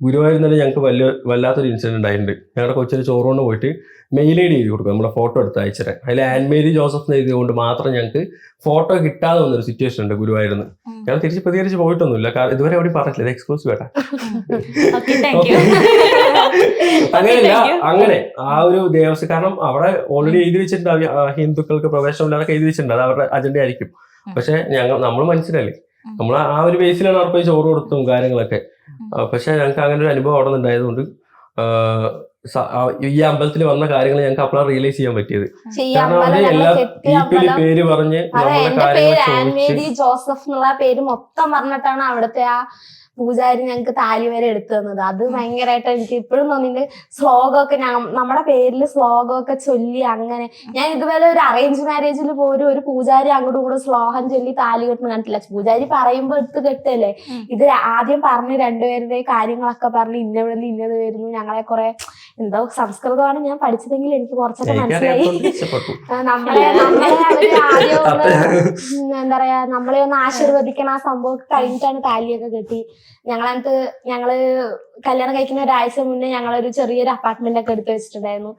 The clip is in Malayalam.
ഗുരുവായൂർ തന്നെ ഞങ്ങൾക്ക് വല്ലാത്തൊരു ഇൻസിഡന്റ് ഉണ്ടായിട്ടുണ്ട്. ഞങ്ങളുടെ കൊച്ചിന് ചോറുകൊണ്ട് പോയിട്ട് മെയിൽ ഐ ഡി എഴുതി കൊടുക്കും, നമ്മുടെ ഫോട്ടോ എടുത്ത് അയച്ചിട്ട്. അതിൽ ആൻ മേരി ജോസഫ് എന്ന് എഴുതിയതുകൊണ്ട് മാത്രം ഞങ്ങൾക്ക് ഫോട്ടോ കിട്ടാതെ വന്നൊരു സിറ്റുവേഷൻ ഉണ്ട് ഗുരുവായൂരിന്ന്. ഞാൻ തിരിച്ച് പ്രതികരിച്ച് പോയിട്ടൊന്നുമില്ല, കാരണം ഇതുവരെ അവിടെ പറഞ്ഞില്ല, ഇത് എക്സ്ക്ലൂസീവ് ആയിട്ടാ. അങ്ങനെയല്ല, അങ്ങനെ ആ ഒരു ദേവസ്വം, കാരണം അവിടെ ഓൾറെഡി എഴുതി വെച്ചിട്ടുണ്ട് ഹിന്ദുക്കൾക്ക് പ്രവേശനമില്ലാതൊക്കെ എഴുതി വെച്ചിട്ടുണ്ട്, അത് അവരുടെ അജണ്ട ആയിരിക്കും. പക്ഷെ നമ്മൾ മനസ്സിലല്ലേ, നമ്മൾ ആ ഒരു ബേസിലാണ് അവിടെ പോയി ചോറ് കൊടുത്തും കാര്യങ്ങളൊക്കെ. പക്ഷെ ഞങ്ങൾക്ക് അങ്ങനെ ഒരു അനുഭവം അവിടെ നിന്നുണ്ടായതുകൊണ്ട് ഈ അമ്പലത്തിൽ വന്ന കാര്യങ്ങൾ ഞങ്ങൾക്ക് അപ്പോഴാണ് റിയലൈസ് ചെയ്യാൻ പറ്റിയത്. കാരണം അവര് എല്ലാ ഈക്വലി പേര് പറഞ്ഞ് ജോസഫ് എന്നുള്ള പേര് മൊത്തം പറഞ്ഞിട്ടാണ് അവിടുത്തെ ആ പൂജാരി ഞങ്ങൾക്ക് താലി വരെ എടുത്തു തന്നത്. അത് ഭയങ്കരമായിട്ട് എനിക്ക് ഇപ്പോഴും തോന്നിയിട്ട് ശ്ലോകമൊക്കെ നമ്മുടെ പേരിൽ ശ്ലോകമൊക്കെ ചൊല്ലി അങ്ങനെ. ഞാൻ ഇതുപോലെ ഒരു അറേഞ്ച് മാരേജിൽ പോലും ഒരു പൂജാരി അങ്ങോട്ടും ഇങ്ങോട്ടും ശ്ലോകം ചൊല്ലി താലി കെട്ടുന്ന കണ്ടിട്ടില്ല. പൂജാരി പറയുമ്പോ എടുത്ത് കെട്ടല്ലേ. ഇത് ആദ്യം പറഞ്ഞ് രണ്ടുപേരുടെ കാര്യങ്ങളൊക്കെ പറഞ്ഞ് ഇന്നവിടെ നിന്ന് ഇന്നത് വരുന്നു, ഞങ്ങളെ കുറെ എന്തോ സംസ്കൃതമാണ് ഞാൻ പഠിച്ചതെങ്കിൽ എനിക്ക് കുറച്ചൊക്കെ മനസ്സിലായി. നമ്മളെ അവര് ആദ്യം ഒന്ന് എന്താ പറയാ, നമ്മളെ ഒന്ന് ആശീർവദിക്കണം. ആ സംഭവം കഴിഞ്ഞിട്ടാണ് താലിയൊക്കെ കെട്ടി. ഞങ്ങള് കല്യാണം കഴിക്കുന്ന ഒരാഴ്ച മുന്നേ ഞങ്ങളൊരു ചെറിയൊരു അപ്പാർട്ട്മെന്റ് ഒക്കെ എടുത്ത് വെച്ചിട്ടുണ്ടായിരുന്നു.